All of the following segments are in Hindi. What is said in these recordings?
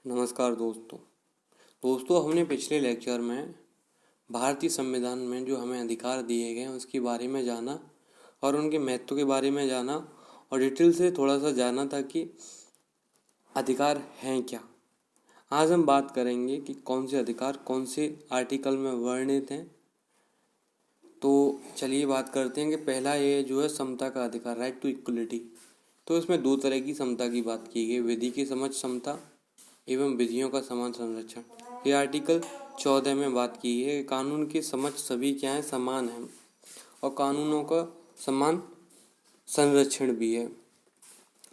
नमस्कार दोस्तों हमने पिछले लेक्चर में भारतीय संविधान में जो हमें अधिकार दिए गए हैं उसके बारे में जाना और उनके महत्व के बारे में जाना और डिटेल से थोड़ा सा जाना था कि अधिकार हैं क्या। आज हम बात करेंगे कि कौन से अधिकार कौन से आर्टिकल में वर्णित हैं। तो चलिए बात करते हैं कि पहला ये जो है समता का अधिकार, राइट टू इक्वलिटी। तो इसमें दो तरह की समता की बात की गई, विधि की समझ समता एवं विधियों का समान संरक्षण। ये आर्टिकल 14 में बात की है कि कानून की समझ सभी क्या है, समान है और कानूनों का समान संरक्षण भी है।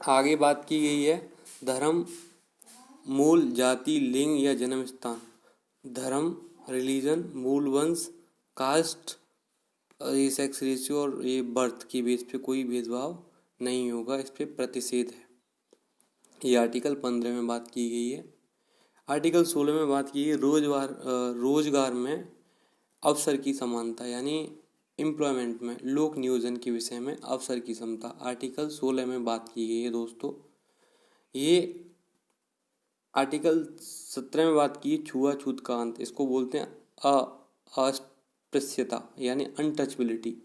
आगे बात की गई है धर्म, मूल, जाति, लिंग या जन्म स्थान। धर्म, रिलीजन, मूल वंश, कास्ट, ये सेक्स रेशियो और ये बर्थ की बेस पे कोई भेदभाव नहीं होगा, इस पे प्रतिषेध है। ये आर्टिकल 15 में बात की गई है। आर्टिकल 16 में बात की है रोजगार में अवसर की समानता, यानी एम्प्लॉयमेंट में लोक नियोजन के विषय में अवसर की समता। आर्टिकल 16 में बात की गई है दोस्तों। ये आर्टिकल 17 में बात की छुआछूत का अंत, इसको बोलते हैं अस्पृश्यता यानी अनटचबिलिटी।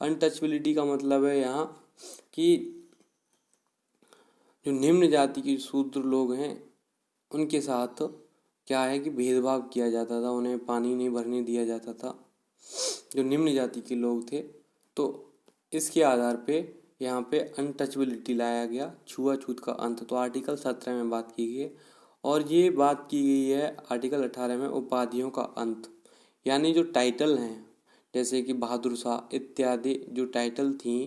अनटचबिलिटी का मतलब है यहाँ कि जो निम्न जाति के शूद्र लोग हैं उनके साथ क्या है कि भेदभाव किया जाता था, उन्हें पानी नहीं भरने दिया जाता था, जो निम्न जाति के लोग थे। तो इसके आधार पे यहाँ पे अनटचबिलिटी लाया गया, छुआछूत का अंत। तो आर्टिकल 17 में बात की गई है। और ये बात की गई है आर्टिकल 18 में उपाधियों का अंत, यानी जो टाइटल हैं जैसे कि बहादुर शाह इत्यादि जो टाइटल थी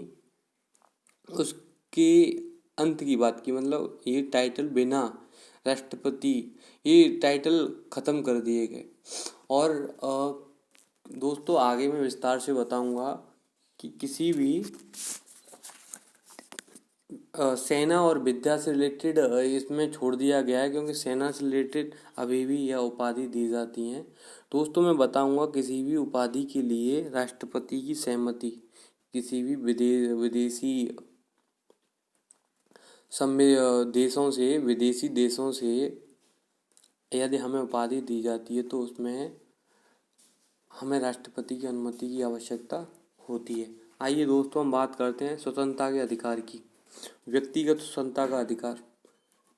उसके अंत की बात की, मतलब ये टाइटल बिना राष्ट्रपति, ये टाइटल ख़त्म कर दिए गए। और दोस्तों आगे मैं विस्तार से बताऊंगा कि किसी भी सेना और विद्या से रिलेटेड इसमें छोड़ दिया गया है, क्योंकि सेना से रिलेटेड अभी भी यह उपाधि दी जाती हैं। दोस्तों मैं बताऊंगा किसी भी उपाधि के लिए राष्ट्रपति की सहमति, किसी भी विदेशी विदेशी देशों से यदि हमें उपाधि दी जाती है तो उसमें हमें राष्ट्रपति की अनुमति की आवश्यकता होती है। आइए दोस्तों हम बात करते हैं स्वतंत्रता के अधिकार की। व्यक्तिगत स्वतंत्रता का अधिकार,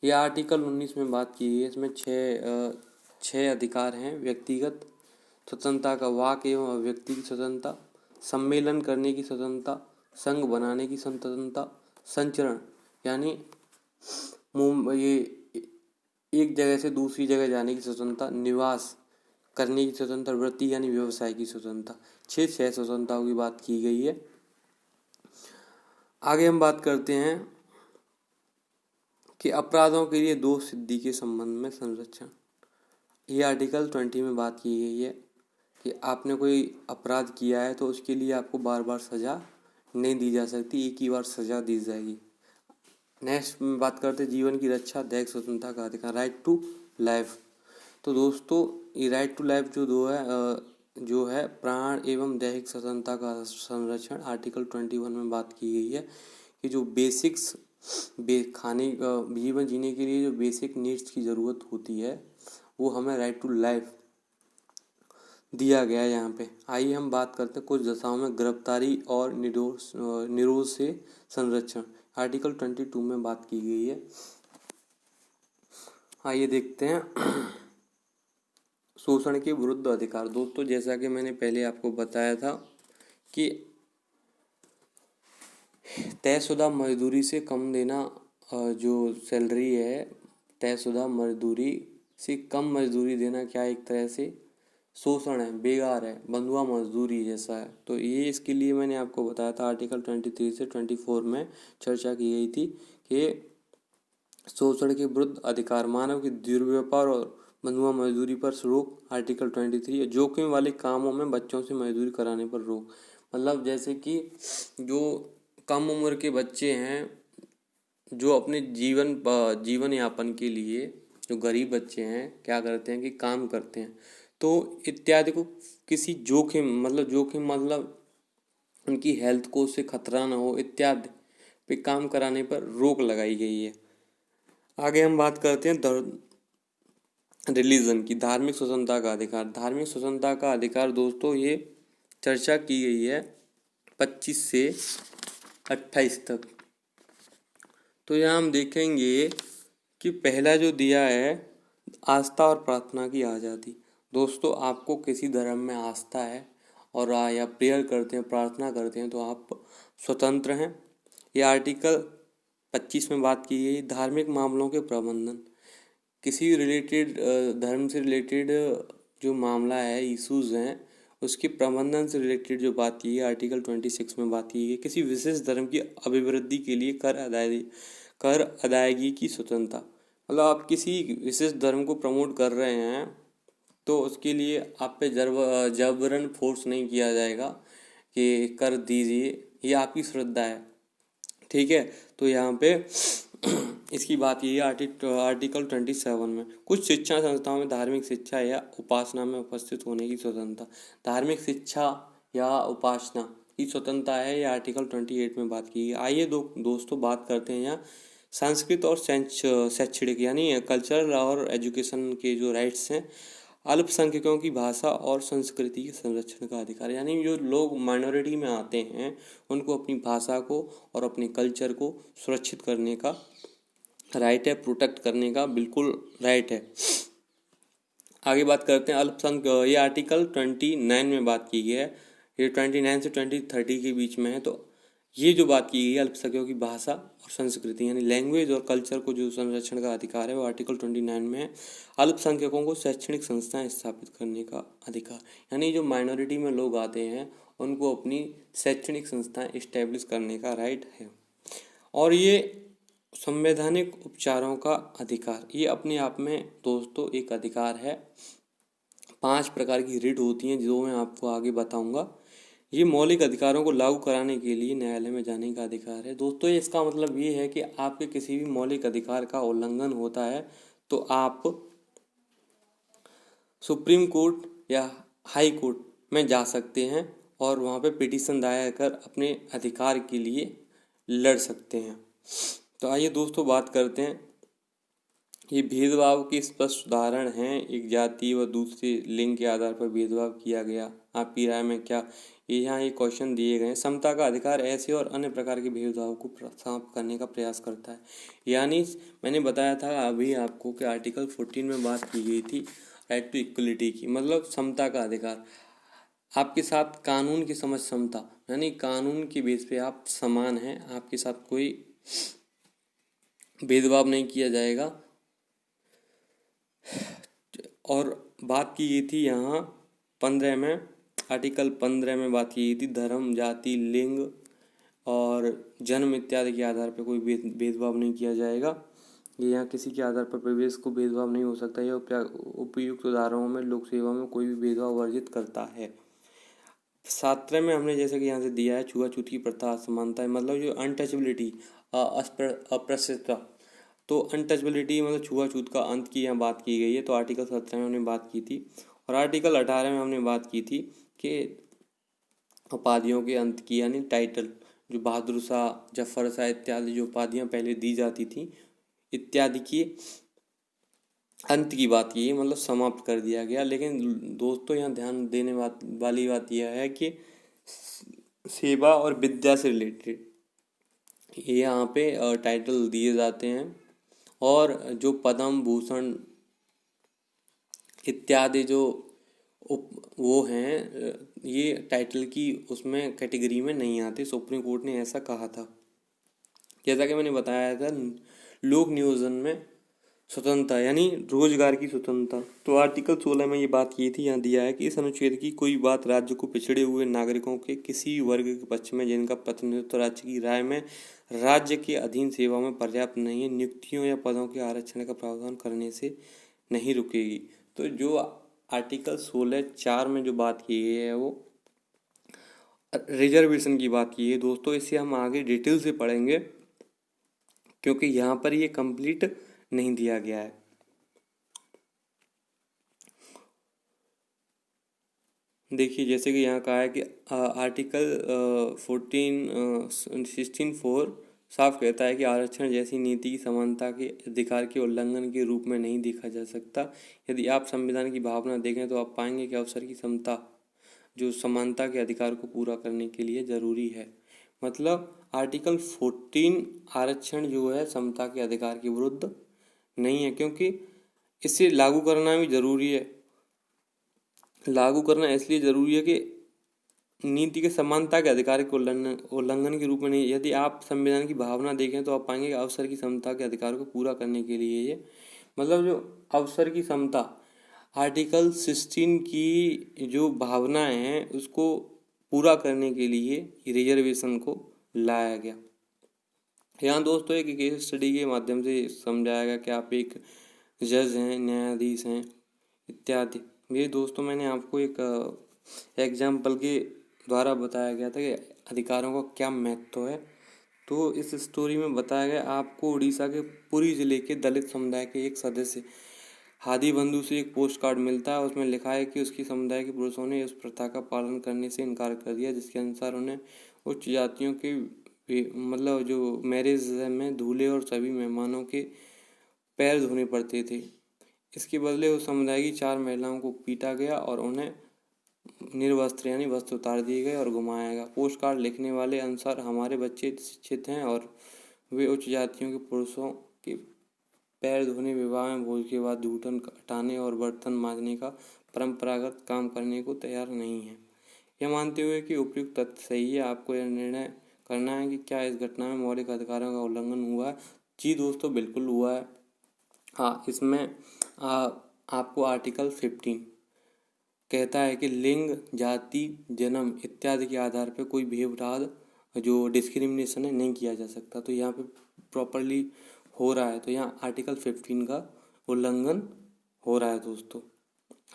यह आर्टिकल 19 में बात की है। इसमें छः अधिकार हैं। व्यक्तिगत स्वतंत्रता का वाक एवं अभिव्यक्ति की स्वतंत्रता, सम्मेलन करने की स्वतंत्रता, संघ बनाने की स्वतंत्रता, संचरण यानी ये एक जगह से दूसरी जगह जाने की स्वतंत्रता, निवास करने की स्वतंत्रता, वृत्ति यानी व्यवसाय की स्वतंत्रता। छह स्वतंत्रताओं की बात की गई है। आगे हम बात करते हैं कि अपराधों के लिए दोष सिद्धि के संबंध में संरक्षण। ये आर्टिकल 20 में बात की गई है कि आपने कोई अपराध किया है तो उसके लिए आपको बार बार सजा नहीं दी जा सकती, एक ही बार सजा दी जाएगी। नेक्स्ट में बात करते हैं जीवन की रक्षा, दैहिक स्वतंत्रता का अधिकार, राइट टू लाइफ। तो दोस्तों ये राइट टू लाइफ जो है प्राण एवं दैहिक स्वतंत्रता का संरक्षण, आर्टिकल 21 में बात की गई है कि जो बेसिक्स खाने जीवन जीने के लिए जो बेसिक नीड्स की ज़रूरत होती है वो हमें राइट टू लाइफ दिया गया है यहाँ पे। आइए हम बात करते हैं कुछ दशाओं में गिरफ्तारी और निरोध से संरक्षण, आर्टिकल 22 में बात की गई है। आइए देखते हैं शोषण के विरुद्ध अधिकार। दोस्तों जैसा कि मैंने पहले आपको बताया था कि तयशुदा मजदूरी से कम देना, जो सैलरी है तयशुदा मजदूरी से कम मजदूरी देना क्या एक तरह से शोषण है, बेगार है, बंधुआ मजदूरी जैसा है। तो ये इसके लिए मैंने आपको बताया था आर्टिकल 23 से 24 में चर्चा की गई थी कि शोषण के विरुद्ध अधिकार, मानव के दुर्व्यापार और बंधुआ मजदूरी पर रोक, आर्टिकल 23। जोखिम वाले कामों में बच्चों से मजदूरी कराने पर रोक, मतलब जैसे कि जो कम उम्र के बच्चे हैं जो अपने जीवन यापन के लिए, जो गरीब बच्चे हैं क्या करते हैं कि काम करते हैं, तो इत्यादि को किसी जोखिम मतलब उनकी हेल्थ को उससे खतरा ना हो इत्यादि पे काम कराने पर रोक लगाई गई है। आगे हम बात करते हैं रिलीजन की धार्मिक स्वतंत्रता का अधिकार। धार्मिक स्वतंत्रता का अधिकार दोस्तों ये चर्चा की गई है 25 से 28 तक। तो यहाँ हम देखेंगे कि पहला जो दिया है आस्था और प्रार्थना की आज़ादी। दोस्तों आपको किसी धर्म में आस्था है और या प्रेयर करते हैं, प्रार्थना करते हैं, तो आप स्वतंत्र हैं। ये आर्टिकल 25 में बात की गई धार्मिक मामलों के प्रबंधन। किसी रिलेटेड धर्म से रिलेटेड जो मामला है, इश्यूज हैं, उसके प्रबंधन से रिलेटेड जो बात की है आर्टिकल 26 में बात की है। किसी विशेष धर्म की अभिवृद्धि के लिए कर अदायगी की स्वतंत्रता। मतलब आप किसी विशेष धर्म को प्रमोट कर रहे हैं तो उसके लिए आप पे जबरन फोर्स नहीं किया जाएगा कि कर दीजिए, ये आपकी श्रद्धा है, ठीक है। तो यहाँ पे इसकी बात ये है आर्टिकल 27 में कुछ शिक्षा संस्थाओं में धार्मिक शिक्षा या उपासना में उपस्थित होने की स्वतंत्रता। धार्मिक शिक्षा या उपासना की स्वतंत्रता है, ये आर्टिकल 28 में बात की है। आइए दोस्तों बात करते हैं यहाँ संस्कृत और शैक्षणिक यानी कल्चरल और एजुकेशन के जो राइट्स हैं। अल्पसंख्यकों की भाषा और संस्कृति के संरक्षण का अधिकार, यानी जो लोग माइनॉरिटी में आते हैं उनको अपनी भाषा को और अपने कल्चर को सुरक्षित करने का राइट है, प्रोटेक्ट करने का बिल्कुल राइट है। आगे बात करते हैं अल्पसंख्यक। ये आर्टिकल 29 में बात की गई है, ये 29 से 2030 के बीच में है। तो ये जो बात की गई है अल्पसंख्यकों की भाषा और संस्कृति यानी लैंग्वेज और कल्चर को जो संरक्षण का अधिकार है वो आर्टिकल 29 में है। अल्पसंख्यकों को शैक्षणिक संस्थाएं स्थापित करने का अधिकार, यानी जो माइनॉरिटी में लोग आते हैं उनको अपनी शैक्षणिक संस्थाएं इस्टेब्लिश करने का राइट है। और ये संवैधानिक उपचारों का अधिकार, ये अपने आप में दोस्तों एक अधिकार है। 5 प्रकार की रिट होती हैं जो मैं आपको आगे बताऊंगा। ये मौलिक अधिकारों को लागू कराने के लिए न्यायालय में जाने का अधिकार है। दोस्तों इसका मतलब ये है कि आपके किसी भी मौलिक अधिकार का उल्लंघन होता है तो आप सुप्रीम कोर्ट या हाई कोर्ट में जा सकते हैं और वहाँ पे पिटीशन दायर कर अपने अधिकार के लिए लड़ सकते हैं। तो आइए दोस्तों बात करते हैं, ये भेदभाव के स्पष्ट उदाहरण हैं। एक जाति व दूसरे लिंग के आधार पर भेदभाव किया गया, आपकी राय में क्या? ये यहाँ ये क्वेश्चन दिए गए हैं। समता का अधिकार ऐसे और अन्य प्रकार के भेदभाव को समाप्त करने का प्रयास करता है। यानी मैंने बताया था अभी आपको कि आर्टिकल 14 में बात की गई थी राइट टू इक्वलिटी की, मतलब समता का अधिकार। आपके साथ कानून की समझ समता, यानी कानून के बेस पे आप समान हैं, आपके साथ कोई भेदभाव नहीं किया जाएगा। और बात की गई थी यहाँ 15 में, आर्टिकल 15 में बात की गई थी धर्म, जाति, लिंग और जन्म इत्यादि के आधार पर कोई भेदभाव नहीं किया जाएगा। ये यहाँ किसी के आधार पर प्रवेश को भेदभाव नहीं हो सकता। यह उपयुक्त उदाहरणों में लोक सेवा में कोई भी भेदभाव वर्जित करता है। 17 में हमने जैसे कि यहाँ से दिया है छुआछूत की प्रथा, असमानता, मतलब जो अनटचेबिलिटी, अप्रस्तुतता। तो अनटचेबिलिटी मतलब छुआछूत का अंत की यहाँ बात की गई है। तो आर्टिकल 17 में हमने बात की थी और आर्टिकल 18 में हमने बात की थी कि उपाधियों के अंत की, यानी टाइटल, जो बहादुर शाह, जफर शाह इत्यादि जो उपाधियाँ पहले दी जाती थी इत्यादि की अंत की बात की, मतलब समाप्त कर दिया गया। लेकिन दोस्तों यहाँ ध्यान देने वाली बात यह है कि सेवा और विद्या से रिलेटेड ये यहाँ पे टाइटल दिए जाते हैं और जो पद्म भूषण इत्यादि जो वो हैं ये टाइटल की उसमें कैटेगरी में नहीं आते। सुप्रीम कोर्ट ने ऐसा कहा था। जैसा कि मैंने बताया था लोक नियोजन में स्वतंत्रता यानी रोजगार की स्वतंत्रता। तो आर्टिकल 16 में ये बात की थी, यहाँ दिया है कि इस अनुच्छेद की कोई बात राज्य को पिछड़े हुए नागरिकों के किसी वर्ग के पक्ष में जिनका प्रतिनिधित्व राज्य की राय में राज्य के अधीन सेवा में पर्याप्त नहीं है, नियुक्तियों या पदों के आरक्षण का प्रावधान करने से नहीं रुकेगी। तो जो आर्टिकल 16(4) में जो बात की गई है वो रिजर्वेशन की बात की है। दोस्तों इसे हम आगे डिटेल से पढ़ेंगे क्योंकि यहाँ पर ये कंप्लीट नहीं दिया गया है। देखिए जैसे कि यहाँ कहा है कि आर्टिकल 16(4) साफ कहता है कि आरक्षण जैसी नीति की समानता के अधिकार के उल्लंघन के रूप में नहीं देखा जा सकता। यदि आप संविधान की भावना देखें तो आप पाएंगे कि अवसर की समता जो समानता के अधिकार को पूरा करने के लिए जरूरी है। मतलब आर्टिकल 14 आरक्षण जो है समता के अधिकार के विरुद्ध नहीं है, क्योंकि इसे लागू करना भी जरूरी है। लागू करना इसलिए जरूरी है कि नीति के समानता के अधिकार के उल्लंघन के रूप में नहीं। यदि आप संविधान की भावना देखें तो आप पाएंगे कि अवसर की समता के अधिकार को पूरा करने के लिए ये मतलब जो अवसर की समता आर्टिकल 16 की जो भावनाएं हैं उसको पूरा करने के लिए रिजर्वेशन को लाया गया। यहाँ दोस्तों एक केस स्टडी के माध्यम से समझाया गया कि आप एक जज हैं, न्यायाधीश हैं इत्यादि। ये दोस्तों मैंने आपको एक एग्जाम्पल के द्वारा बताया गया था कि अधिकारों का क्या महत्व है। तो इस स्टोरी में बताया गया आपको उड़ीसा के पुरी जिले के दलित समुदाय के एक सदस्य हादी बंधु से एक पोस्ट कार्ड मिलता है। उसमें लिखा है कि उसकी समुदाय के पुरुषों ने इस प्रथा का पालन करने से इनकार कर दिया जिसके अनुसार उन्हें उच्च जातियों के मतलब जो मैरिज में दूल्हे और सभी मेहमानों के पैर धोने पड़ते थे। इसके बदले उस समुदाय की 4 महिलाओं को पीटा गया और उन्हें निर्वस्त्र यानी वस्त्र उतार दिए गए और घुमाया गया। पोस्ट कार्ड लिखने वाले अनुसार हमारे बच्चे शिक्षित हैं और वे उच्च जातियों के पुरुषों के पैर धोने, विवाह में भोज के बाद जूठन हटाने और बर्तन मांजने का परंपरागत काम करने को तैयार नहीं है। यह मानते हुए कि उपयुक्त तथ्य सही है, आपको यह निर्णय करना है कि क्या इस घटना में मौलिक अधिकारों का उल्लंघन हुआ है। जी दोस्तों, बिल्कुल हुआ है। हाँ, इसमें आपको आर्टिकल 15 कहता है कि लिंग, जाति, जन्म इत्यादि के आधार पर कोई भेदभाव जो डिस्क्रिमिनेशन है नहीं किया जा सकता। तो यहाँ पे प्रॉपरली हो रहा है, तो यहाँ आर्टिकल 15 का उल्लंघन हो रहा है दोस्तों।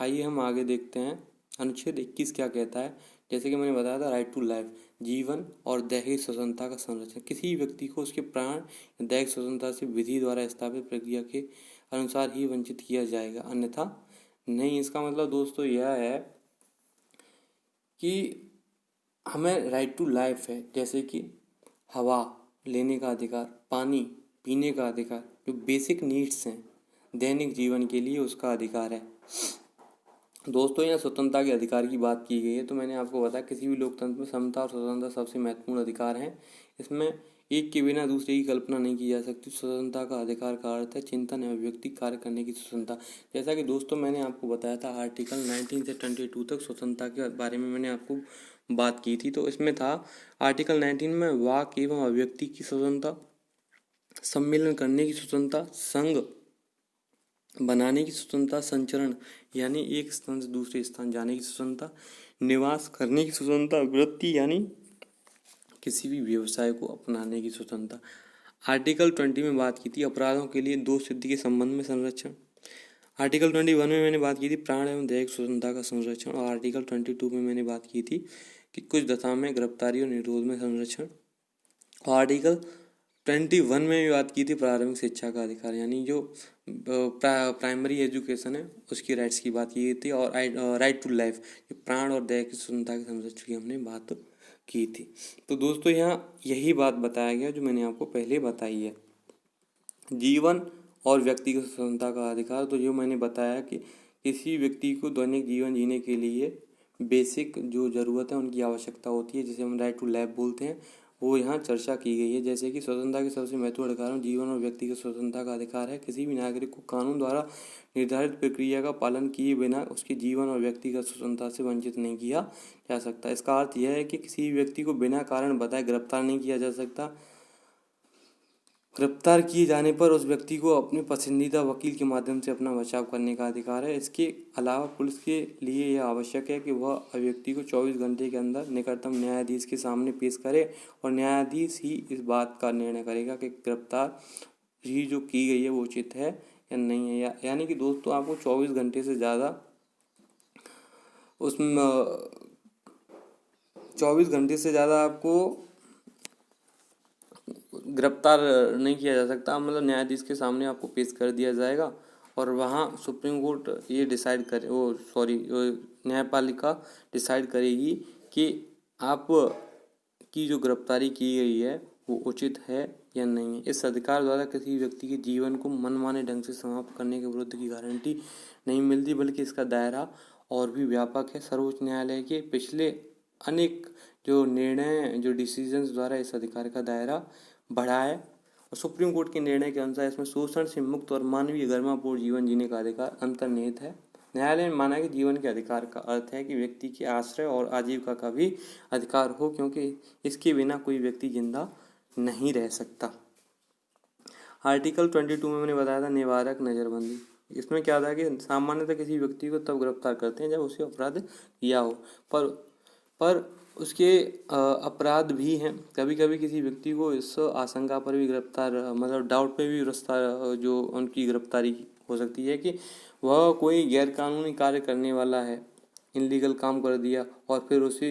आइए हम आगे देखते हैं अनुच्छेद 21 क्या कहता है। जैसे कि मैंने बताया था, राइट टू लाइफ, जीवन और दैहिक स्वतंत्रता का संरक्षण। किसी व्यक्ति को उसके प्राण या दैहिक स्वतंत्रता से विधि द्वारा स्थापित प्रक्रिया के अनुसार ही वंचित किया जाएगा, अन्यथा नहीं। इसका मतलब दोस्तों यह है कि हमें राइट टू लाइफ है, जैसे कि हवा लेने का अधिकार, पानी पीने का अधिकार, जो बेसिक नीड्स हैं दैनिक जीवन के लिए, उसका अधिकार है। दोस्तों यहाँ स्वतंत्रता के अधिकार की बात की गई है, तो मैंने आपको बताया किसी भी लोकतंत्र में समता और स्वतंत्रता सबसे महत्वपूर्ण अधिकार हैं। इसमें एक के बिना दूसरे की कल्पना नहीं की जा सकती। स्वतंत्रता का अधिकार का अर्थ है चिंतन एवं अभिव्यक्ति कार्य करने की स्वतंत्रता। जैसा कि दोस्तों मैंने आपको बताया था आर्टिकल 19 से 22 तक स्वतंत्रता के बारे में मैंने आपको बात की थी। तो इसमें था आर्टिकल 19 में वाक एवं अभिव्यक्ति की स्वतंत्रता, सम्मेलन करने की स्वतंत्रता, संघ बनाने की स्वतंत्रता, संचरण यानी एक स्थान से दूसरे स्थान जाने की स्वतंत्रता, निवास करने की स्वतंत्रता, वृत्ति यानी किसी भी व्यवसाय को अपनाने की स्वतंत्रता। आर्टिकल 20 में बात की थी अपराधों के लिए दोष सिद्धि के संबंध में संरक्षण। आर्टिकल 21 में मैंने बात की थी प्राण एवं दैहिक स्वतंत्रता का संरक्षण। और आर्टिकल 22 में मैंने बात की थी कि कुछ दशा में गिरफ्तारी और निरोध में संरक्षण। और आर्टिकल 21 में भी बात की थी प्रारंभिक शिक्षा का अधिकार, यानी जो प्राइमरी एजुकेशन है उसकी राइट्स की बात की थी। और राइट टू लाइफ, प्राण और दैहिक स्वतंत्रता के संरक्षण की हमने बात की थी। तो दोस्तों यहाँ यही बात बताया गया जो मैंने आपको पहले बताई है, जीवन और व्यक्तिगत स्वतंत्रता का अधिकार। तो जो मैंने बताया कि किसी व्यक्ति को दैनिक जीवन जीने के लिए बेसिक जो ज़रूरत है उनकी आवश्यकता होती है, जिसे हम राइट टू लाइफ बोलते हैं, वो यहाँ चर्चा की गई है। जैसे कि स्वतंत्रता के सबसे महत्वपूर्ण अधिकारों जीवन और व्यक्तिगत स्वतंत्रता का अधिकार है। किसी भी नागरिक को कानून द्वारा निर्धारित प्रक्रिया का पालन किए बिना उसके जीवन और व्यक्तिगत स्वतंत्रता से वंचित नहीं किया जा सकता। इसका अर्थ यह है कि किसी भी व्यक्ति को बिना कारण बताए गिरफ्तार नहीं किया जा सकता। गिरफ्तार किए जाने पर उस व्यक्ति को अपने पसंदीदा वकील के माध्यम से अपना बचाव करने का अधिकार है। इसके अलावा पुलिस के लिए यह आवश्यक है कि वह व्यक्ति को 24 घंटे के अंदर निकटतम न्यायाधीश के सामने पेश करे और न्यायाधीश ही इस बात का निर्णय करेगा कि गिरफ्तारी जो की गई है वो उचित है या नहीं है। यानी कि दोस्तों आपको 24 घंटे से ज़्यादा उसमें 24 घंटे से ज़्यादा आपको गिरफ्तार नहीं किया जा सकता। मतलब न्यायाधीश के सामने आपको पेश कर दिया जाएगा और वहाँ सुप्रीम कोर्ट ये डिसाइड करे न्यायपालिका डिसाइड करेगी कि आप की जो गिरफ्तारी की गई है वो उचित है या नहीं है। इस अधिकार द्वारा किसी व्यक्ति के जीवन को मनमाने ढंग से समाप्त करने के विरुद्ध की गारंटी नहीं मिलती, बल्कि इसका दायरा और भी व्यापक है। सर्वोच्च न्यायालय के पिछले अनेक जो निर्णय, जो डिसीजंस द्वारा इस अधिकार का दायरा बढ़ा है, और सुप्रीम कोर्ट के निर्णय के अनुसार इसमें शोषण से मुक्त और मानवीय गरिमापूर्ण जीवन जीने का अधिकार अंतर्निहित है। न्यायालय ने माना कि जीवन के अधिकार का अर्थ है कि व्यक्ति के आश्रय और आजीविका का भी अधिकार हो, क्योंकि इसके बिना कोई व्यक्ति जिंदा नहीं रह सकता। आर्टिकल 22 में मैंने बताया था निवारक नज़रबंदी। इसमें क्या था कि सामान्यतः किसी व्यक्ति को तब गिरफ्तार करते हैं जब उसे अपराध किया हो, पर उसके अपराध भी हैं। कभी कभी किसी व्यक्ति को इस आशंका पर भी गिरफ्तार, मतलब डाउट पे भी गिरफ्तार, जो उनकी गिरफ्तारी हो सकती है कि वह कोई गैरकानूनी कार्य करने वाला है, इनलीगल काम कर दिया और फिर उसे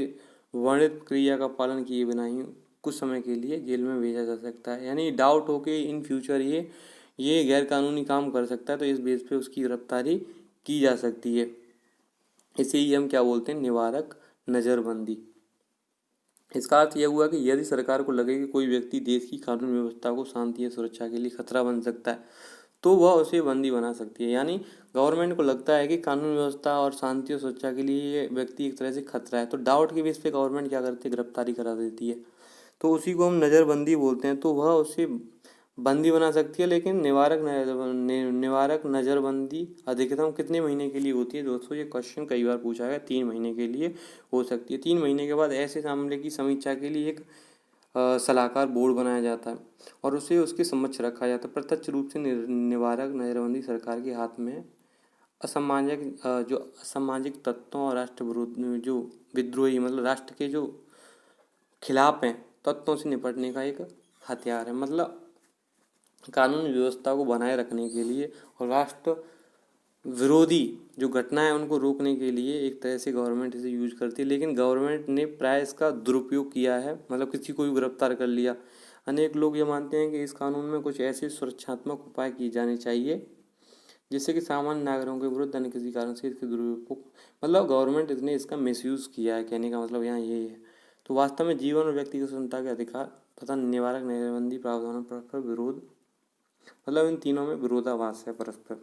वर्णित क्रिया का पालन किए बिना ही कुछ समय के लिए जेल में भेजा जा सकता है। यानी डाउट हो कि इन फ्यूचर ये गैरकानूनी काम कर सकता है, तो इस बेस पे उसकी गिरफ्तारी की जा सकती है। इसे ही हम क्या बोलते हैं, निवारक नज़रबंदी। इसका अर्थ यह हुआ कि यदि सरकार को लगे कि कोई व्यक्ति देश की कानून व्यवस्था को शांति या सुरक्षा के लिए खतरा बन सकता है, तो वह उसे बंदी बना सकती है। यानी गवर्नमेंट को लगता है कि कानून व्यवस्था और शांति और सुरक्षा के लिए ये व्यक्ति एक तरह से खतरा है, तो डाउट के बेस पे गवर्नमेंट क्या करती है, गिरफ्तारी करा देती है। तो उसी को हम नज़रबंदी बोलते हैं। तो वह उसे बंदी बना सकती है, लेकिन निवारक नज़रबंदी अधिकतम कितने महीने के लिए होती है दोस्तों? ये क्वेश्चन कई बार पूछा गया। 3 महीने के लिए हो सकती है। 3 महीने के बाद ऐसे मामले की समीक्षा के लिए एक सलाहकार बोर्ड बनाया जाता है और उसे उसके समक्ष रखा जाता है। प्रत्यक्ष रूप से निवारक नज़रबंदी सरकार के हाथ में असामाजिक तत्वों और राष्ट्र विरोध, जो विद्रोही, मतलब राष्ट्र के जो खिलाफ हैं तत्वों से निपटने का एक हथियार है। मतलब कानून व्यवस्था को बनाए रखने के लिए और राष्ट्र विरोधी जो घटनाएं उनको रोकने के लिए एक तरह से गवर्नमेंट इसे यूज करती है। लेकिन गवर्नमेंट ने प्राय इसका दुरुपयोग किया है, मतलब किसी को भी गिरफ्तार कर लिया। अनेक लोग ये मानते हैं कि इस कानून में कुछ ऐसे सुरक्षात्मक उपाय किए जाने चाहिए जिससे कि सामान्य नागरिकों के विरुद्ध अन्य किसी कारण से इसके दुरुपयोग, मतलब गवर्नमेंट इसने इसका मिसयूज किया है, कहने का मतलब यहाँ यही है। तो वास्तव में जीवन और व्यक्तिगत स्वतंत्रता के अधिकार तथा निवारक नज़रबंदी प्रावधानों पर विरोध, मतलब इन तीनों में विरोधाभास है परस्पर।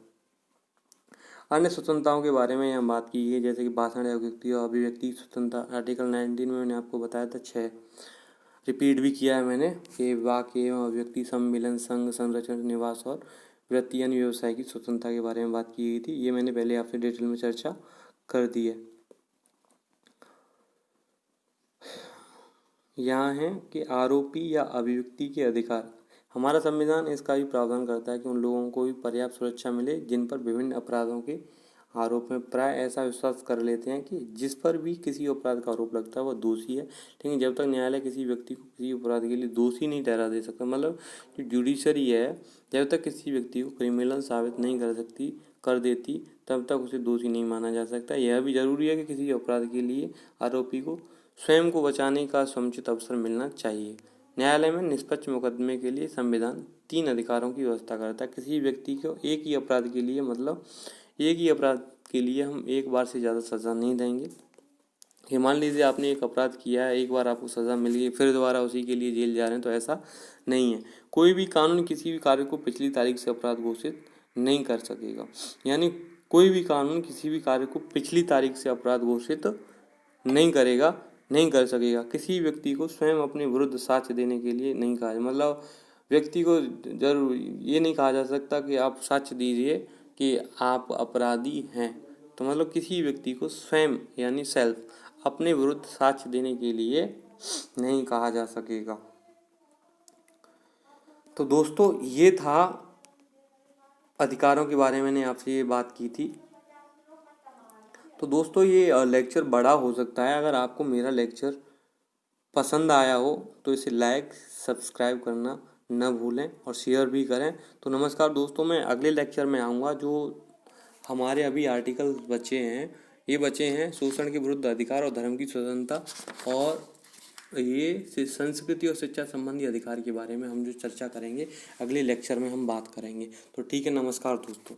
अन्य स्वतंत्रताओं के बारे में यहाँ बात की गई, जैसे कि भाषण या व्यक्ति और अभिव्यक्ति स्वतंत्रता। आर्टिकल 19 में मैंने आपको बताया था 6, रिपीट भी किया है मैंने, कि वाक्य एवं अभिव्यक्ति, सम्मेलन, संघ, संरचना, निवास और वृत्ति यानी व्यवसाय की स्वतंत्रता के बारे में बात की गई थी। ये मैंने पहले आपसे डिटेल में चर्चा कर दी है। यहाँ है कि आरोपी या अभिव्यक्ति के अधिकार। हमारा संविधान इसका भी प्रावधान करता है कि उन लोगों को भी पर्याप्त सुरक्षा मिले जिन पर विभिन्न अपराधों के आरोप में प्राय ऐसा विश्वास कर लेते हैं कि जिस पर भी किसी अपराध का आरोप लगता है वह दोषी है। लेकिन जब तक न्यायालय किसी व्यक्ति को किसी अपराध के लिए दोषी नहीं ठहरा दे सकता, मतलब जो जुडिशरी है जब तक किसी व्यक्ति को क्रिमिनल साबित नहीं कर देती तब तक उसे दोषी नहीं माना जा सकता। यह भी जरूरी है कि किसी अपराध के लिए आरोपी को स्वयं को बचाने का समुचित अवसर मिलना चाहिए। न्यायालय में निष्पक्ष मुकदमे के लिए संविधान 3 अधिकारों की व्यवस्था करता है। किसी व्यक्ति को एक ही अपराध के लिए, मतलब एक ही अपराध के लिए हम एक बार से ज़्यादा सज़ा नहीं देंगे। कि मान लीजिए आपने एक अपराध किया है, एक बार आपको सज़ा मिल गई, फिर दोबारा उसी के लिए जेल जा रहे हैं, तो ऐसा नहीं है। कोई भी कानून किसी भी कार्य को पिछली तारीख से अपराध घोषित नहीं कर सकेगा। यानी कोई भी कानून किसी भी कार्य को पिछली तारीख से अपराध घोषित नहीं कर सकेगा। किसी व्यक्ति को स्वयं अपने विरुद्ध साक्ष्य देने के लिए नहीं कहा, मतलब व्यक्ति को जरूर ये नहीं कहा जा सकता कि आप साक्ष्य दीजिए कि आप अपराधी हैं। तो मतलब किसी व्यक्ति को स्वयं यानी सेल्फ अपने विरुद्ध साक्ष्य देने के लिए नहीं कहा जा सकेगा। तो दोस्तों ये था अधिकारों के बारे में मैंने आपसे ये बात की थी। तो दोस्तों ये लेक्चर बड़ा हो सकता है। अगर आपको मेरा लेक्चर पसंद आया हो तो इसे लाइक सब्सक्राइब करना न भूलें और शेयर भी करें। तो नमस्कार दोस्तों, मैं अगले लेक्चर में आऊँगा। जो हमारे अभी आर्टिकल बचे हैं, ये बचे हैं शोषण के विरुद्ध अधिकार और धर्म की स्वतंत्रता, और ये संस्कृति और शिक्षा संबंधी अधिकार के बारे में हम जो चर्चा करेंगे अगले लेक्चर में हम बात करेंगे। तो ठीक है, नमस्कार दोस्तों।